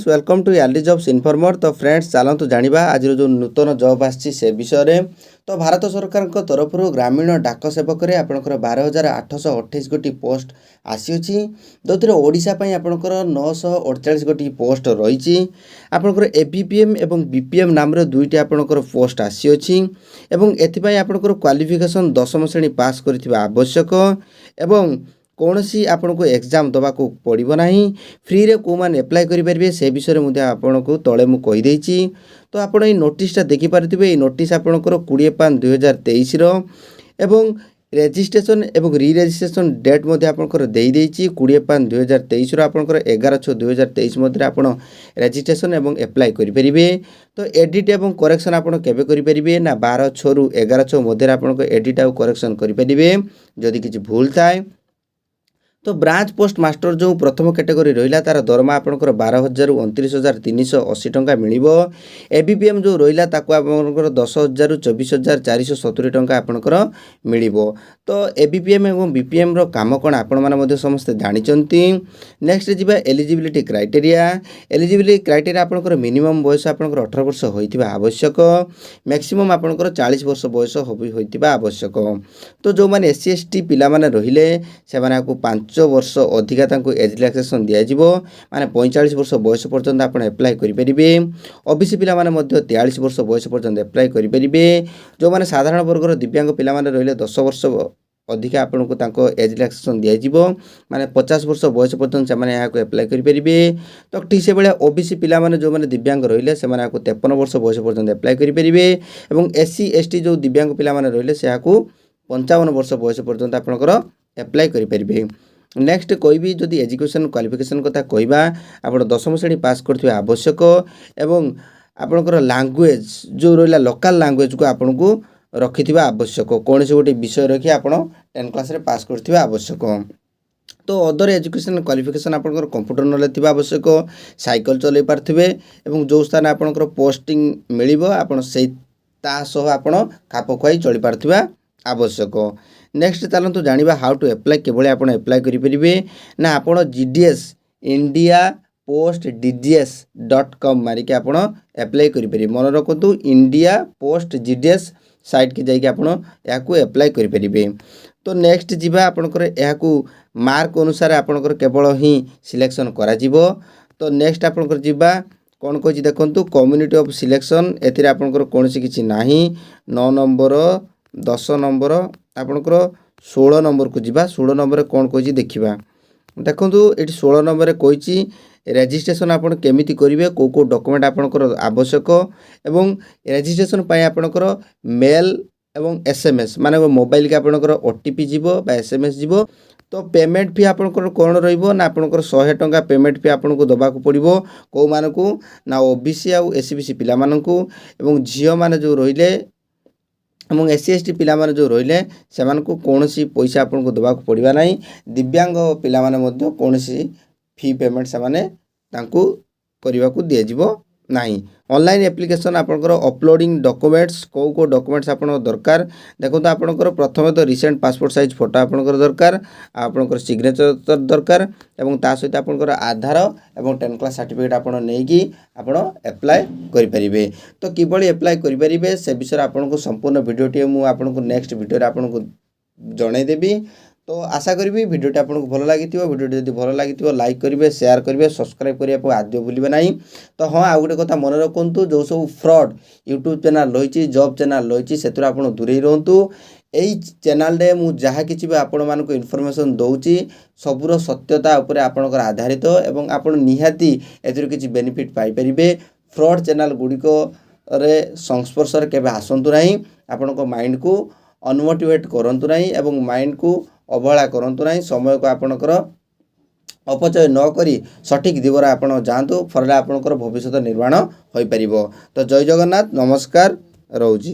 Friends welcome to LD jobs informer. तो friends चलतु जाना आज जो नूतन जॉब आसी से विषय तो भारत सरकार तरफ ग्रामीण डाक सेवक आपंकर 12,828 गोटी पोस्ट आसी जो थे ओडिशा आपंकर 948 गोटी पोस्ट रही आपंकर ABPM और BPM नाम दुईटी आपंकर पोस्ट आसी एपाई आपंकर क्वालिफिकेशन 10वीं श्रेणी पास कर आवश्यक एवं कौन सी आपन को एग्जाम दवा को पड़ो ना फ्री रे को मैंने एप्लाय करेंगे से विषय में आपन को तले मुझे कहीदे। तो आप नोटिसटा देखिपारे ये नोटिस आपंकर 20/5/2023 एवं रेजिस्ट्रेशन एवं री रेजिस्ट्रेशन डेट आपंकर देदेई 20/5/2023 आपंकर 11/6/2023 मध्य आप रेजिस्ट्रेशन एवं एप्लाय करेंगे। तो एडिट एवं करेक्शन आपड़ केवे करेंगे ना 12/6 ରୁ 11/6 मध्य आपंकर एडिट आउ करेक्शन करेंगे जदि किसी भूल थाए। तो ब्रांच पोस्ट मास्टर जो प्रथम कैटेगरी रहा तार दरमा आपंकर 12,000 ରୁ 29,380 टंका मिल। ABPM जो रहा आपंकर 10,000 ରୁ 24,470 टंका आपंकर मिल। तो ABPM और BPM रो काम कौन आपण मैंने समस्ते जानते। नेक्स्ट जी एलिजिबिलिटी क्राइटेरिया आपंकर मिनिमम बयस आपंकर 18 वर्ष होइतिबा आवश्यक मैक्सिमम आपंकर 40 वर्ष बयस होइतिबा आवश्यक। तो जो मैंने SC ST पिला माने रहिले से माने आपको 5 वर्ष अधिका एज रिलैक्सेशन दिज्व माने 45 वर्ष बयस पर्यंत आप एप्लाय करेंगे। OBC पिला माने 43 वर्ष बयस पर्यंत एप्लाय करेंगे। जो मैंने साधारण वर्गर दिव्यांग पिला माने रहिले 10 वर्ष अधिका आपन को एज रिलैक्सेशन दिज्व माने 50 वर्ष बयस पर्यंत से एप्लाय करेंगे। तो ठीक से भाया OBC पिला माने जो मैंने दिव्यांग रहिले से 53 वर्ष बयस पर्यंत एप्लाय करेंगे। और SC ST जो दिव्यांग पिला माने रहिले से 55 वर्ष बयस पर्यंत आपंकर एप्लाय करेंगे। नेक्स्ट कोई भी जदि एजुकेशन क्वालिफिकेशन कथा कहवा आप 10वीं श्रेणी पास करथिबा आवश्यक एवं आपंकर लैंग्वेज जो रहा लोकल लैंग्वेज को आपन को रखिथिबा आवश्यक कौन से गोटे विषय रखी आप 10 क्लास रे पास करथिबा आवश्यक। तो अदर एजुकेशन क्वालिफिकेशन आपंकर कंप्यूटर नॉलेज थिबा आवश्यक साइकिल चलै पारथिबे एवं जो स्थान आपंकर पोस्टिंग मिलिबो आपन से ता सह आपन खाप खुआई चली पारथिबा आवश्यक। नेक्स्ट चलतु जाना हाउ टू एप्लाय केवल आप एप्लाय करेंगे ना आप GDS इंडिया पोस्ट DGS.com मारिक आप एप्लाय करेंगे। मन रखु इंडिया पोस्ट GDS साइट की जाइए आप एप्लाय करेंगे। तो नेक्स्ट जीवा आपंकर यह मार्क अनुसार आपंकर केवल ही सिलेक्शन करा जीवो। तो नेक्स्ट आपंकर जीवा कौन कही देखु कम्युनिटी ऑफ सिलेक्शन एथिरे आपंकर कौन सी किछि नाही 9 नंबर 10 नंबर आपंकर 16 नंबर को जीवा 16 नंबर कौन कही देखा देखु ये 16 नंबर कही रेजिस्ट्रेशन आप केमिति करेंगे कौ डॉक्यूमेंट आपंकर आवश्यक एवं रेजिस्ट्रेशन आपंकर मेल एवं SMS माने मोबाइल के आपंकर OTP जीवो बा SMS जीवो। तो पेमेंट फी आपंकर कौन रहिबो ना आपंकर 100 टंका पेमेंट फी आपनको दबाक पड़िबो को मानकू ना OBC आउ SC पिला मानकू एवं झियो माने जो रहिले एवं SC ST पिला माने जो रहिले से कौन सी पैसा आपको दबाक पड़वा ना। दिव्यांग पिला माने मध्य कौन सी फी पेमेंट से माने तांकू करने को दिज्व नहीं। ऑनलाइन एप्लिकेशन आपंकर अपलोडिंग डॉक्यूमेंट्स को डॉक्यूमेंट्स आप दरकार देखो आपंकर प्रथम तो रिसेंट पासपोर्ट साइज फोटो आपंकर दरकार आपंकर सिग्नेचर दरकार एवं ता सहित आपंकर आधार एवं 10 क्लास सर्टिफिकेट आपन नेकी आपन एप्लाय करेंगे। तो किभली एप्लाय करेंगे से विषय आपको संपूर्ण वीडियोटी मुझे आपको नेक्स्ट वीडियो आपको जनईदेवी। तो आशा करी वीडियोटी आपको भल लगी वीडियोटी जब भल लगी लाइक करेंगे शेयर करेंगे सब्सक्राइब करने आद्य भूलें ना। तो हाँ आउ गोटे कथा मन रखु जो सब फ्रॉड यूट्यूब चैनल रही जॉब चैनल रही से दूरे रुहतु। यही चैनल रे मु जहाँ किसी भी आपण मानक इनफॉरमेशन दौची सबूर सत्यता उपरे आपणकर आधारित एवं आपण निहाती एथुर किसी बेनिफिट पाई परिबे। फ्रॉड चैनल गुड़िक संस्पर्श केबे आसंतु नहीं आपण माइंड को अनमोटिवेट करंतु नहीं एवं माइंड को अवहेला करंतु नहीं समय को आपणकर अपचय न करी सठिक दिगरे आपण जातु फल आपणकर भविष्य निर्माण हो पारिबो। तो जय जगन्नाथ नमस्कार रोजी।